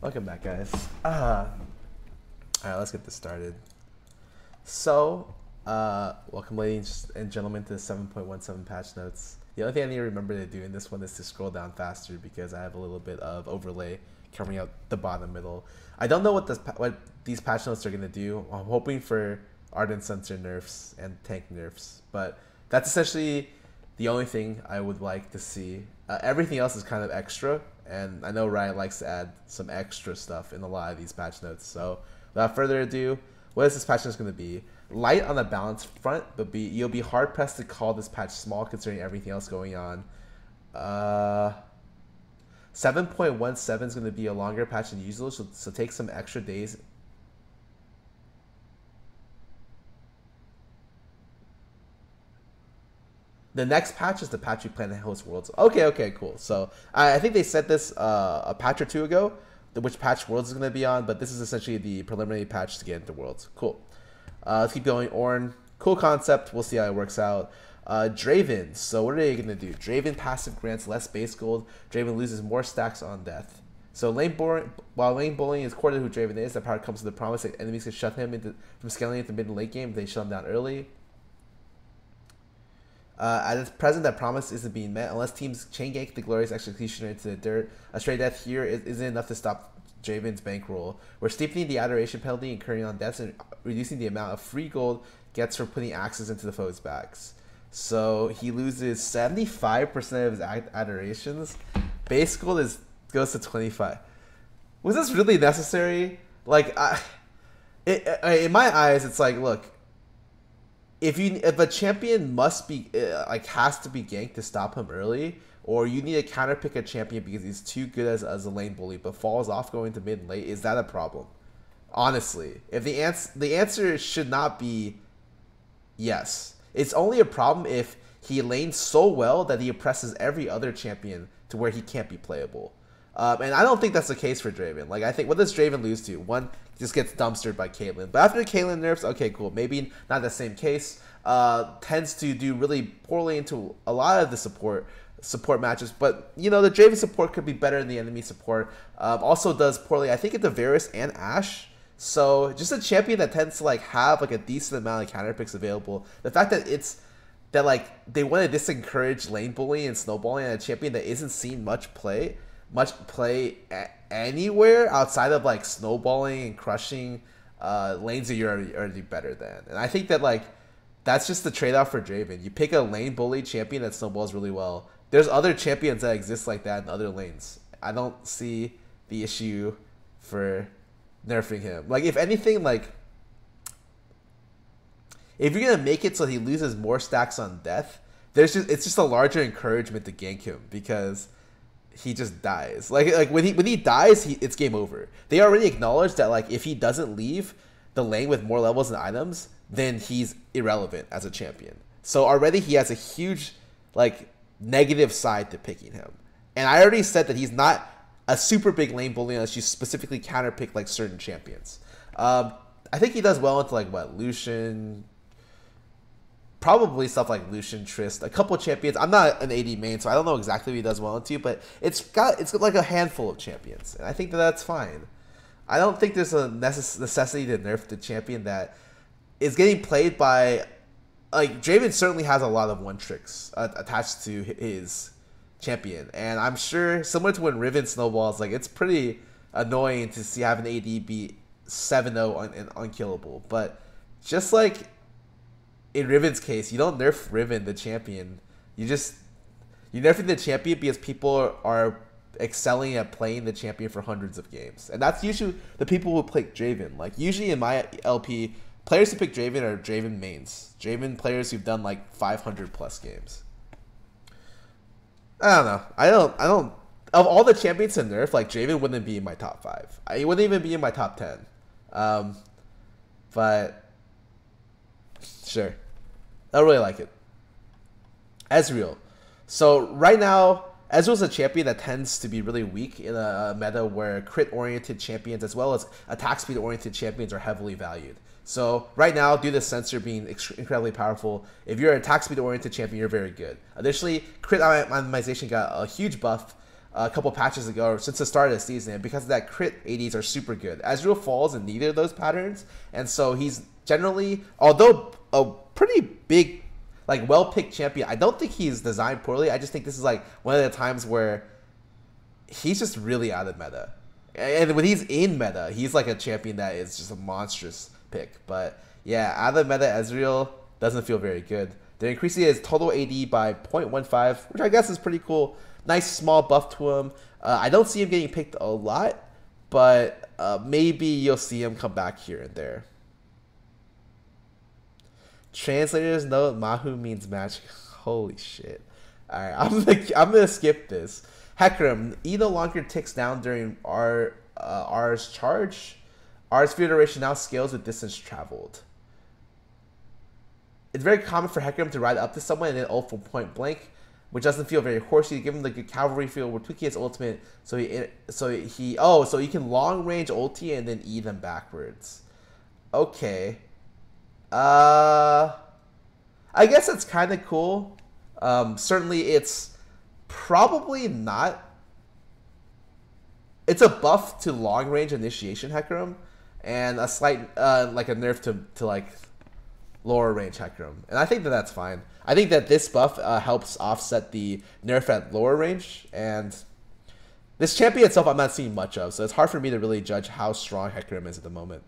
Welcome back, guys. Alright, let's get this started. So, welcome ladies and gentlemen to the 7.17 patch notes. The only thing I need to remember to do in this one is to scroll down faster because I have a little bit of overlay covering out the bottom middle. I don't know what these patch notes are going to do. I'm hoping for Ardent Sensor nerfs and tank nerfs, but that's essentially the only thing I would like to see. Everything else is kind of extra, and I know Riot likes to add some extra stuff in a lot of these patch notes. So without further ado, what is this patch note going to be? Light on the balance front, but you'll be hard pressed to call this patch small considering everything else going on. 7.17 is going to be a longer patch than usual, so take some extra days. The next patch is the patch we plan to host Worlds. Okay, cool. So I think they said this a patch or two ago, which patch Worlds is going to be on, but this is essentially the preliminary patch to get into Worlds. Cool. Let's keep going. Ornn, cool concept. We'll see how it works out. Draven. So what are they going to do? Draven passive grants less base gold. Draven loses more stacks on death. So while lane bullying is core to who Draven is, that power comes with the promise that enemies can shut him from scaling into mid and late game if they shut him down early. At its present, that promise isn't being met unless teams chain gank the glorious executioner into the dirt. A stray death here isn't enough to stop Draven's bankroll. We're steepening the adoration penalty, incurring on deaths, and reducing the amount of free gold gets for putting axes into the foe's backs. So he loses 75% of his adorations. Base gold goes to 25. Was this really necessary? Like, in my eyes, it's like, look. If a champion must be has to be ganked to stop him early, or you need to counterpick a champion because he's too good as a lane bully but falls off going to mid and late, is that a problem? Honestly, if the answer should not be yes. It's only a problem if he lanes so well that he oppresses every other champion to where he can't be playable. And I don't think that's the case for Draven. Like, I think, what does Draven lose to? One, just gets dumpstered by Caitlyn. But after Caitlyn nerfs, okay, cool. Maybe not the same case. Tends to do really poorly into a lot of the support matches. But, you know, the Draven support could be better than the enemy support. Also does poorly, I think, at the Varus and Ashe. So, just a champion that tends to, like, have, like, a decent amount of counter picks available. The fact that they want to discourage lane bullying and snowballing at a champion that isn't seen much play anywhere outside of like snowballing and crushing lanes that you're already better than. And I think that like that's just the trade-off for Draven. You pick a lane bully champion that snowballs really well. There's other champions that exist like that in other lanes. I don't see the issue for nerfing him. Like, if anything, like, if you're gonna make it so he loses more stacks on death, it's just a larger encouragement to gank him because he just dies. Like when he dies, it's game over. They already acknowledged that like if he doesn't leave the lane with more levels and items, then he's irrelevant as a champion. So already he has a huge like negative side to picking him. And I already said that he's not a super big lane bully unless you specifically counterpick like certain champions. I think he does well into like what, Lucian. Probably stuff like Lucian, Trist, a couple of champions. I'm not an AD main, so I don't know exactly what he does well into, but it's got like a handful of champions, and I think that that's fine. I don't think there's a necessity to nerf the champion that is getting played by, like, Draven certainly has a lot of one tricks attached to his champion, and I'm sure similar to when Riven snowballs, like it's pretty annoying to see have an AD be 7-0 and unkillable, but just like in Riven's case, you don't nerf Riven, the champion. You're nerfing the champion because people are excelling at playing the champion for hundreds of games. And that's usually the people who pick Draven. Like, usually in my LP, players who pick Draven are Draven mains. Draven players who've done like 500 plus games. I don't know. I don't. Of all the champions to nerf, like, Draven wouldn't be in my top 5. He wouldn't even be in my top 10. But sure. I really like it. Ezreal. So right now, Ezreal's a champion that tends to be really weak in a meta where crit-oriented champions as well as attack speed-oriented champions are heavily valued. So right now, due to Sensor being incredibly powerful, if you're an attack speed-oriented champion, you're very good. Additionally, crit optimization got a huge buff a couple patches ago since the start of the season, and because of that, crit ADs are super good. Ezreal falls in neither of those patterns, and so he's generally, although a pretty big, like well-picked champion, I don't think he's designed poorly. I just think this is like one of the times where he's just really out of meta. And when he's in meta, he's like a champion that is just a monstrous pick. But yeah, out of meta, Ezreal doesn't feel very good. They're increasing his total AD by 0.15, which I guess is pretty cool. Nice small buff to him. I don't see him getting picked a lot, but maybe you'll see him come back here and there. Translators know Mahu means magic. Holy shit. Alright, I'm gonna skip this. Hecarim, E no longer ticks down during R's charge. R's field duration now scales with distance traveled. It's very common for Hecarim to ride up to someone and then ult from point blank, which doesn't feel very horsey. Give him the good cavalry feel. We're tweaking his ultimate so he can long range ulti and then E them backwards. Okay. I guess it's kind of cool. Certainly it's probably not. It's a buff to long range initiation Hecarim, and a slight like a nerf to like lower range Hecarim, and I think that that's fine. I think that this buff helps offset the nerf at lower range, and this champion itself I'm not seeing much of, so it's hard for me to really judge how strong Hecarim is at the moment.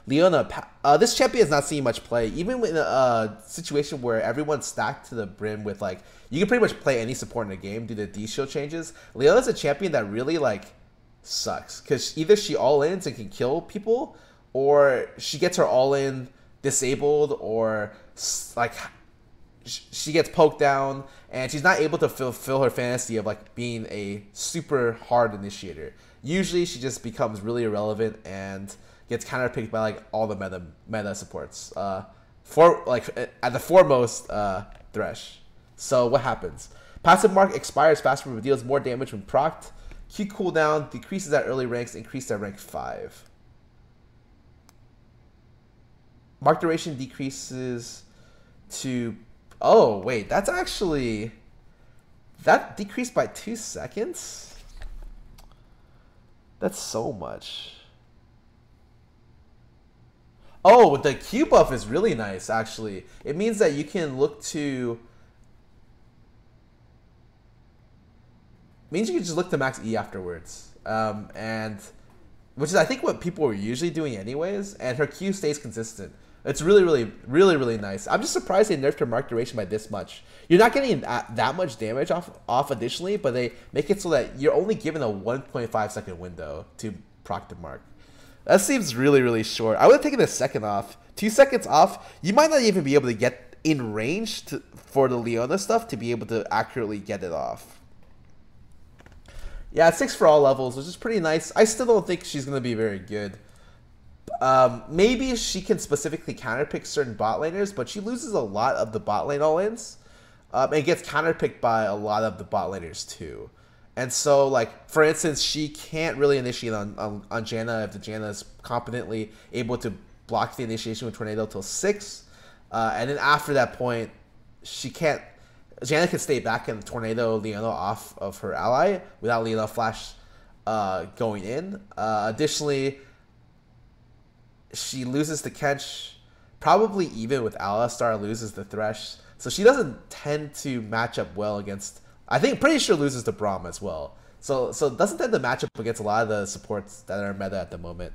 Liana, this champion is not seeing much play, even in a situation where everyone's stacked to the brim with like, you can pretty much play any support in the game due to these shield changes. Liana's a champion that really like sucks, because either she all-ins and can kill people, or she gets her all-in disabled, or like she gets poked down, and she's not able to fulfill her fantasy of like being a super hard initiator. Usually she just becomes really irrelevant and gets counterpicked by like all the meta supports. For like at the foremost Thresh. So what happens? Passive mark expires faster but deals more damage when procced. Q cooldown decreases at early ranks, increased at rank 5. Mark duration decreases to... Oh, wait, that's actually... That decreased by 2 seconds? That's so much. Oh, the Q buff is really nice, actually. It means that you can look to... means you can just look to max E afterwards. And... which is, I think, what people were usually doing anyways. And her Q stays consistent. It's really nice. I'm just surprised they nerfed her mark duration by this much. You're not getting that much damage off additionally, but they make it so that you're only given a 1.5 second window to proc the mark. That seems really short. I would have taken a second off. 2 seconds off, you might not even be able to get in range for the Liana stuff to be able to accurately get it off. Yeah, 6 for all levels, which is pretty nice. I still don't think she's going to be very good. Maybe she can specifically counterpick certain bot laners, but she loses a lot of the bot lane all-ins. And gets counterpicked by a lot of the bot laners too. And so, like, for instance, she can't really initiate on Janna if the Janna is competently able to block the initiation with Tornado till 6. And then after that point, she can't... Janna can stay back and tornado Liana off of her ally without Liana flash going in. Additionally, she loses the Kench, probably even with Alistar, loses the Thresh. So she doesn't tend to match up well against... I think pretty sure loses to Braum as well. So it doesn't tend to match up against a lot of the supports that are meta at the moment.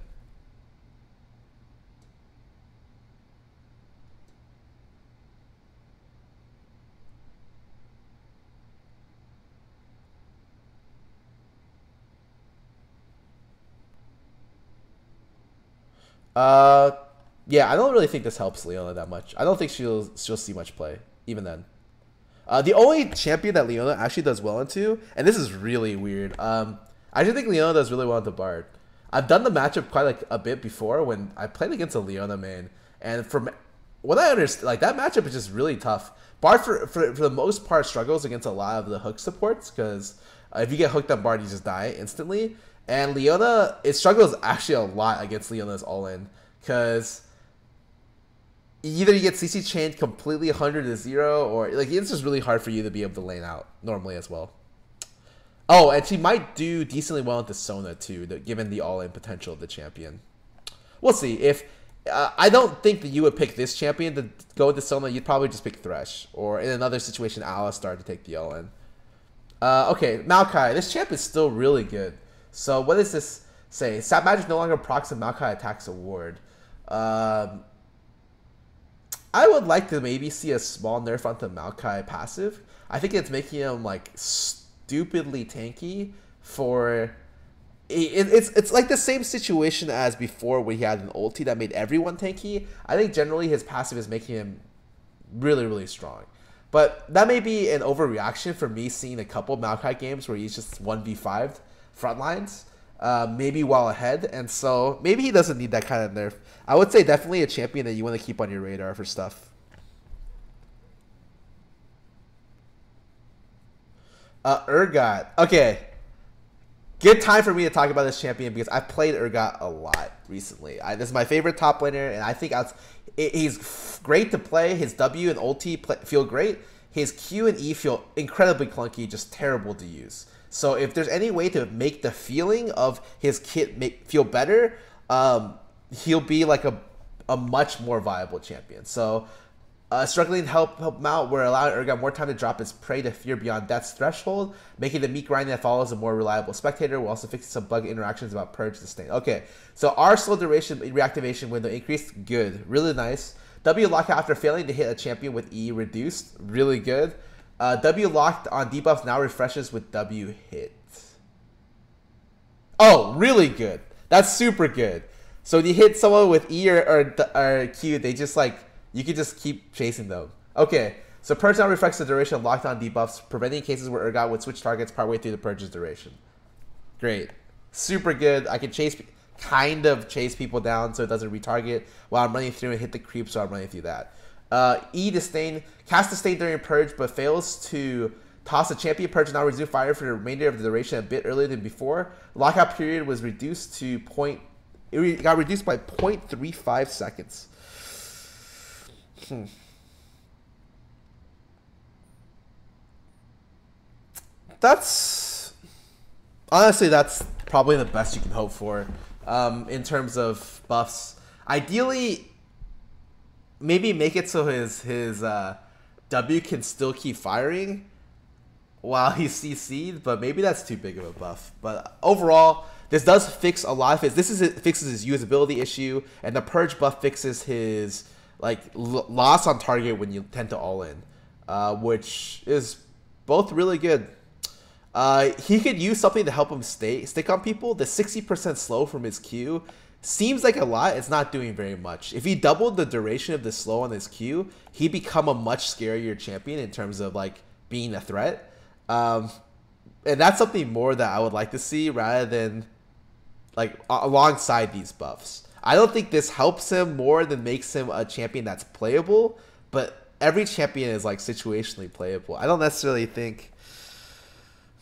Yeah, I don't really think this helps Liana that much. I don't think she'll see much play, even then. The only champion that Liana actually does well into, and this is really weird, I actually think Liana does really well into Bard. I've done the matchup quite like a bit before when I played against a Liana main, and what I understand, like that matchup is just really tough. Bard for the most part struggles against a lot of the hook supports because if you get hooked on Bard, you just die instantly. And Liana, it struggles actually a lot against Liana's all-in because either you get CC chained completely 100 to 0, or like it's just really hard for you to be able to lane out normally as well. Oh, and she might do decently well into Cesuna too, given the all-in potential of the champion. We'll see. If I don't think that you would pick this champion to go into Cesuna, you'd probably just pick Thresh, or in another situation, Alistar to take the all-in. Okay, Maokai. This champ is still really good. So what does this say? Sap Magic no longer procs the Maokai attacks award. I would like to maybe see a small nerf onto Maokai passive. I think it's making him like stupidly tanky for... It's like the same situation as before when he had an ulti that made everyone tanky. I think generally his passive is making him really, really strong. But that may be an overreaction for me seeing a couple Maokai games where he's just 1v5'd front lines, maybe while ahead. And so maybe he doesn't need that kind of nerf. I would say definitely a champion that you want to keep on your radar for stuff. Urgot. Okay. Good time for me to talk about this champion because I've played Urgot a lot recently. This is my favorite top laner, and I think he's great to play. His W and ulti feel great. His Q and E feel incredibly clunky, just terrible to use. So if there's any way to make the feeling of his kit feel better, he'll be like a much more viable champion. So struggling to help him out, we're allowing Urgot more time to drop his prey to fear beyond death's threshold, making the meat grind that follows a more reliable spectator. We're also fixing some bug interactions about purge the stain. Okay, so our slow duration reactivation window increased. Good, really nice. W lock after failing to hit a champion with E reduced. Really good. W locked on debuffs now refreshes with W hit. Oh, really good. That's super good. So when you hit someone with E or Q, they just like, you can just keep chasing them. Okay, so Purge now reflects the duration of lockdown debuffs, preventing cases where Urgot would switch targets partway through the Purge's duration. Great. Super good. I can kind of chase people down so it doesn't retarget while I'm running through and hit the creep, so I'm running through that. E Disdain. Cast Disdain during Purge, but fails to toss a champion Purge and now resume fire for the remainder of the duration a bit earlier than before. Lockout period was reduced to it got reduced by 0.35 seconds. That's honestly, that's probably the best you can hope for in terms of buffs. Ideally, maybe make it so his W can still keep firing while he's CC'd, but maybe that's too big of a buff. But overall, this does fix a lot of his. Fixes his usability issue, and the Purge buff fixes his like loss on target when you tend to all in, which is both really good. He could use something to help him stick on people. The 60% slow from his Q seems like a lot. It's not doing very much. If he doubled the duration of the slow on his Q, he'd become a much scarier champion in terms of like being a threat. And that's something more that I would like to see rather than like alongside these buffs. I don't think this helps him more than makes him a champion that's playable, but every champion is like situationally playable. I don't necessarily think...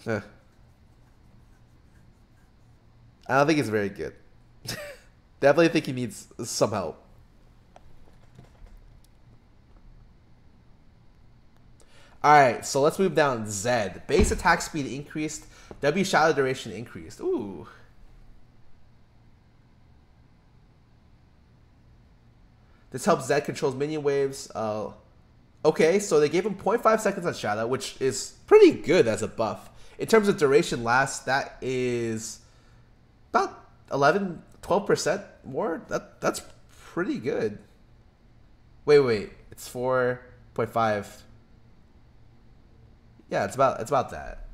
I don't think it's very good. Definitely think he needs some help. Alright, so let's move down. Zedd. Base attack speed increased. W shadow duration increased. Ooh. This helps Zedd controls minion waves. Okay, so they gave him 0.5 seconds on shadow, which is pretty good as a buff. In terms of duration last, that is about 12% more. That's pretty good. Wait. It's 4.5. Yeah, it's about that.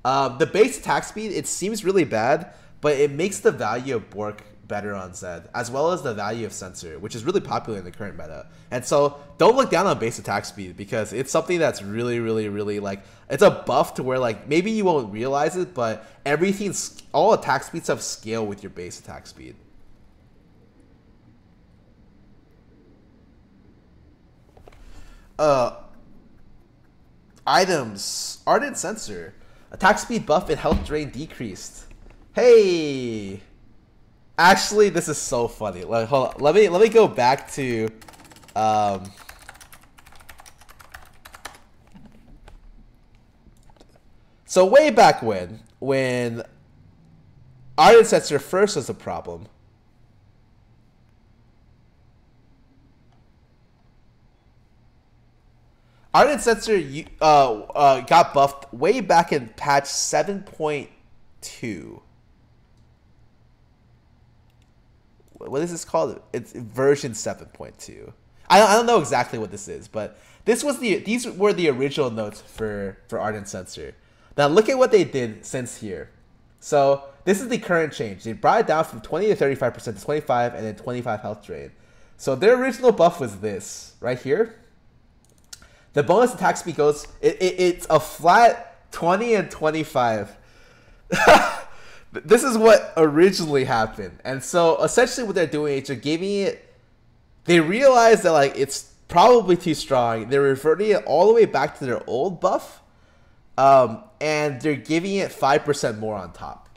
The base attack speed, it seems really bad, but it makes the value of Bork better on Zedd, as well as the value of Censor, which is really popular in the current meta. And so don't look down on base attack speed because it's something that's really, really, really like, it's a buff to where like maybe you won't realize it, but all attack speeds have scale with your base attack speed. items. Ardent Sensor. Attack speed buff and health drain decreased. Hey! Actually, this is so funny. Like, hold on. Let me go back to so way back when Ardent Sensor first was a problem. Ardent Sensor got buffed way back in patch 7.2. What is this called? It's version 7.2. I don't know exactly what this is, but these were the original notes for Ardent Sensor. Now look at what they did since here. So this is the current change. They brought it down from 20 to 35% to 25, and then 25 health drain. So their original buff was this right here. The bonus attack speed goes, it's a flat 20 and 25. This is what originally happened. And so essentially what they're doing is they're giving it, they realize that like it's probably too strong. They're reverting it all the way back to their old buff. And they're giving it 5% more on top.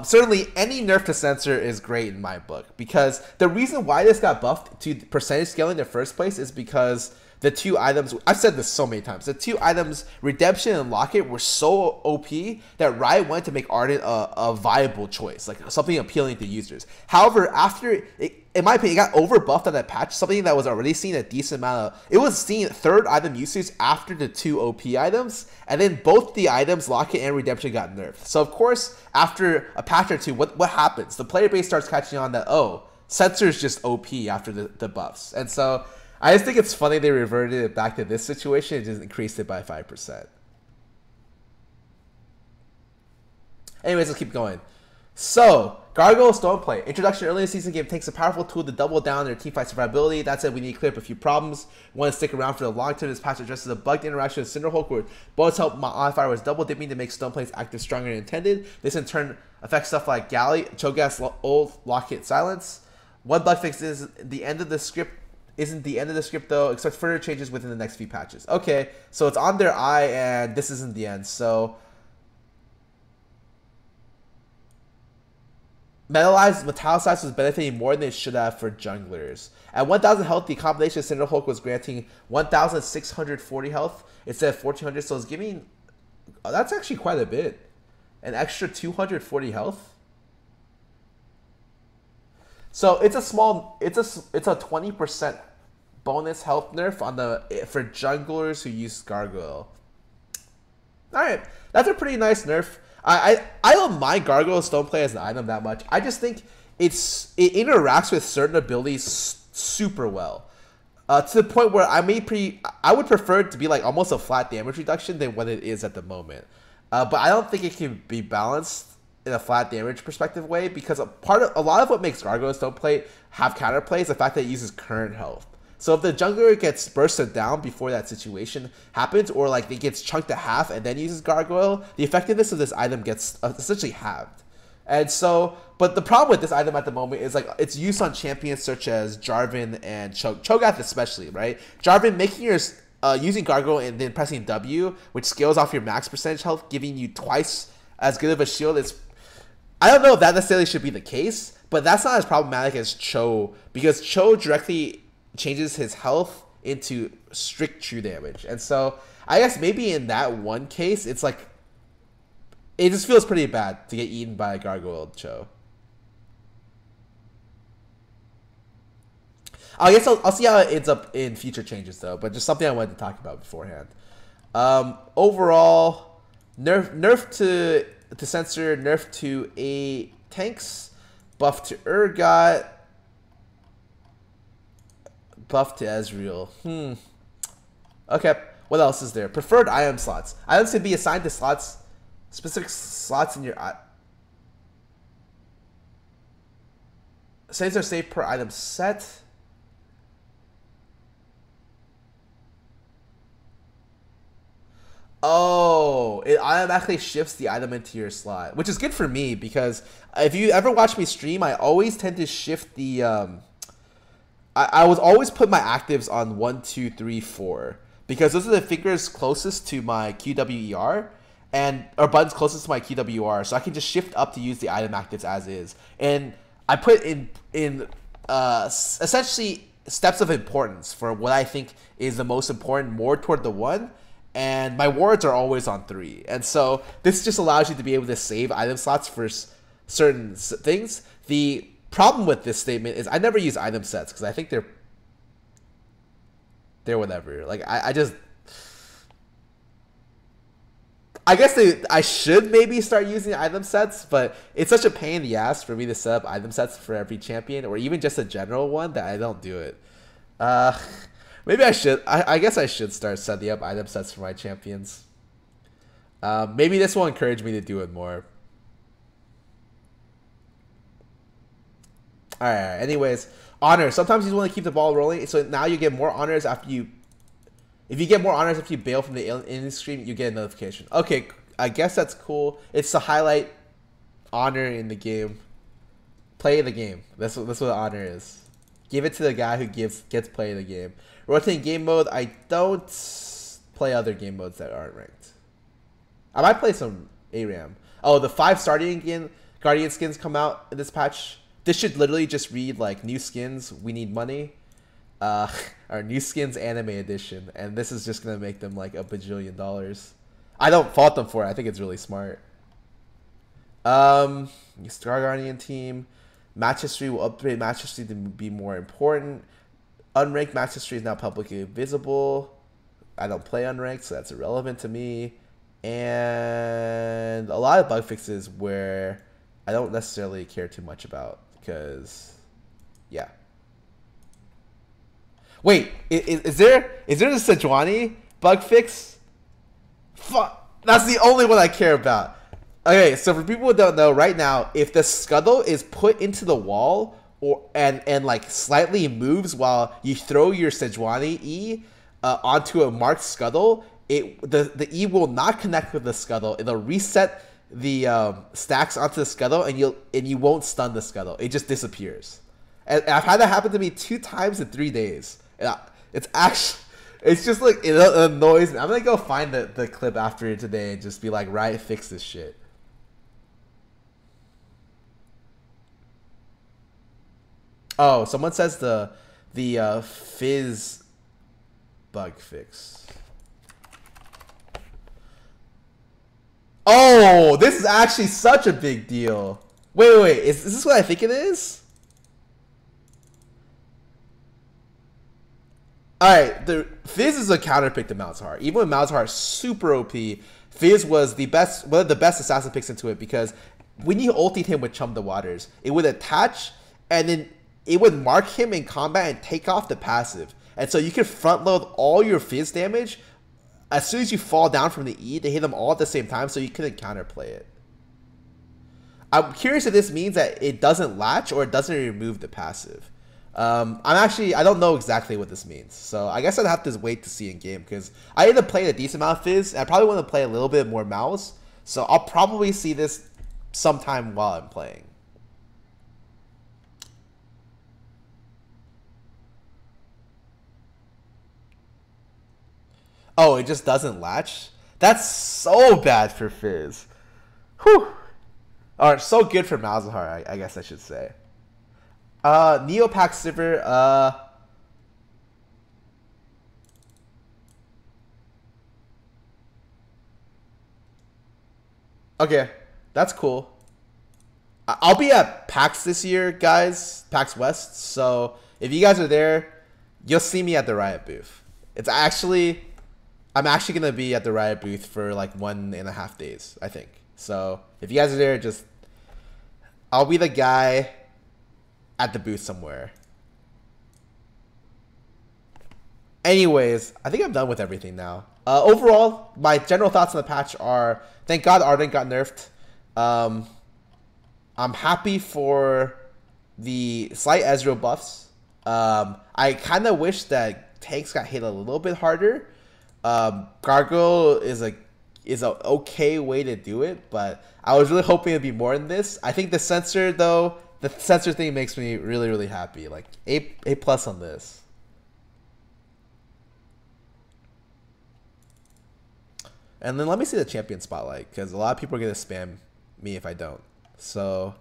Certainly any nerf to sensor is great in my book, because the reason why this got buffed to percentage scaling in the first place is because the two items, I've said this so many times, the two items, Redemption and Locket, were so OP that Riot wanted to make Ardent a viable choice, like something appealing to users. However, after, in my opinion, it got over buffed on that patch, something that was already seeing a decent amount of, it was seeing third item usage after the two OP items, and then both the items, Locket and Redemption, got nerfed. So of course, after a patch or two, what happens? The player base starts catching on that, oh, Sensor's just OP after the buffs. And so I just think it's funny they reverted it back to this situation and just increased it by 5%. Anyways, let's keep going. So, Gargoyle Stoneplay. Introduction early in the season game takes a powerful tool to double down their teamfight survivability. That said, we need to clear up a few problems. We want to stick around for the long term. This patch addresses a bugged interaction with Cinderhulk where bonus help modifier was double dipping to make Stoneplays active stronger than intended. This in turn affects stuff like Galley, Cho'Gath, Old, Locket, Silence. One bug fix is the end of the script. Isn't the end of the script though. Expect further changes within the next few patches. Okay, so it's on their eye and this isn't the end. So Metallicized was benefiting more than it should have for junglers. At 1000 health, the combination of Cinderhulk was granting 1640 health instead of 1400, so it's giving, that's actually quite a bit. An extra 240 health. So it's a small, it's a 20% bonus health nerf on for junglers who use Gargoyle. All right, that's a pretty nice nerf. I don't mind Gargoyle Stoneplay as an item that much. I just think it interacts with certain abilities super well, to the point where I would prefer it to be like almost a flat damage reduction than what it is at the moment. But I don't think it can be balanced in a flat damage perspective way, because a lot of what makes Gargoyle Stoneplay have counterplay is the fact that it uses current health. So if the jungler gets bursted down before that situation happens, or like it gets chunked to half and then uses Gargoyle, the effectiveness of this item gets essentially halved. And so, but the problem with this item at the moment is like its use on champions such as Draven and Cho'Gath especially, right? Draven making your using Gargoyle and then pressing W, which scales off your max percentage health, giving you twice as good of a shield. Is, I don't know if that necessarily should be the case, but that's not as problematic as Cho, because Cho directly changes his health into strict true damage. And so I guess maybe in that one case, it's like, it just feels pretty bad to get eaten by a Gargoyle Cho. I guess I'll see how it ends up in future changes though, but just something I wanted to talk about beforehand. Overall, nerf to Censor, nerf to a tanks, buff to Urgot, buff to Ezreal. Okay, what else is there? Preferred item slots. Items can be assigned to slots, specific slots in your settings are saved per item set. Oh, it automatically shifts the item into your slot, which is good for me, because if you ever watch me stream, I always tend to shift the I was always put my actives on 1, 2, 3, 4 because those are the fingers closest to my QWER and or buttons closest to my QWR, so I can just shift up to use the item actives as is. And I put in essentially steps of importance for what I think is the most important, more toward the 1. And my wards are always on 3, and so this just allows you to be able to save item slots for certain things. The problem with this statement is I never use item sets because I think they're whatever. Like I guess I should maybe start using item sets, but it's such a pain in the ass for me to set up item sets for every champion or even just a general one that I don't do it. Maybe I should. I guess I should start setting up item sets for my champions. Maybe this will encourage me to do it more. Alright, anyways. Honor. Sometimes you want to keep the ball rolling, so now you get more honors after you... If you get more honors after you bail from the ending screen, you get a notification. Okay, I guess that's cool. It's to highlight honor in the game. Play the game. That's what honor is. Give it to the guy who gets play in the game. Rotating game mode, I don't play other game modes that aren't ranked. I might play some ARAM. Oh, the 5 starting Guardian skins come out in this patch. This should literally just read like new skins, we need money. Or new skins anime edition. And this is just going to make them like $1 bajillion. I don't fault them for it. I think it's really smart. Star Guardian team. Match history will upgrade match history to be more important. Unranked match history is now publicly visible. I don't play unranked, so that's irrelevant to me. And a lot of bug fixes where I don't necessarily care too much about because, yeah. Wait, is there the Sejuani bug fix? Fuck, that's the only one I care about. Okay, so for people who don't know, right now, if the scuttle is put into the wall and like slightly moves while you throw your Sejuani E onto a marked scuttle, the E will not connect with the scuttle. It'll reset the stacks onto the scuttle, and you won't stun the scuttle. It just disappears. And I've had that happen to me 2 times in 3 days. It's just like it annoys me. I'm gonna go find the clip after today and just be like, Riot, fix this shit. Oh, someone says the Fizz Bug Fix. Oh, this is actually such a big deal. Wait. Is this what I think it is? Alright, the Fizz is a counterpick to Malzahar. Even when Malzahar is super OP, Fizz was one of the best assassin picks into it because when you ultied him with Chum the Waters, it would attach and then it would mark him in combat and take off the passive. And so you could front load all your Fizz damage as soon as you fall down from the E to hit them all at the same time, so you couldn't counterplay it. I'm curious if this means that it doesn't latch or it doesn't remove the passive. I don't know exactly what this means, so I guess I'd have to wait to see in game because I end up playing a decent amount of Fizz, and I probably want to play a little bit more Mouse, so I'll probably see this sometime while I'm playing. Oh, it just doesn't latch? That's so bad for Fizz. Whew. Alright, so good for Malzahar, I guess I should say. Neopack Sivir, okay, that's cool. I'll be at PAX this year, guys. PAX West, so if you guys are there, you'll see me at the Riot booth. I'm actually going to be at the Riot booth for like 1.5 days, I think. So if you guys are there, I'll be the guy at the booth somewhere. Anyways, I think I'm done with everything now. Overall, my general thoughts on the patch are, thank God Ardent got nerfed. I'm happy for the slight Ezreal buffs. I kind of wish that tanks got hit a little bit harder. Gargoyle is an okay way to do it, but I was really hoping it'd be more than this. I think the sensor though the sensor thing makes me really, really happy. Like A plus on this. And then let me see the champion spotlight, because a lot of people are gonna spam me if I don't. So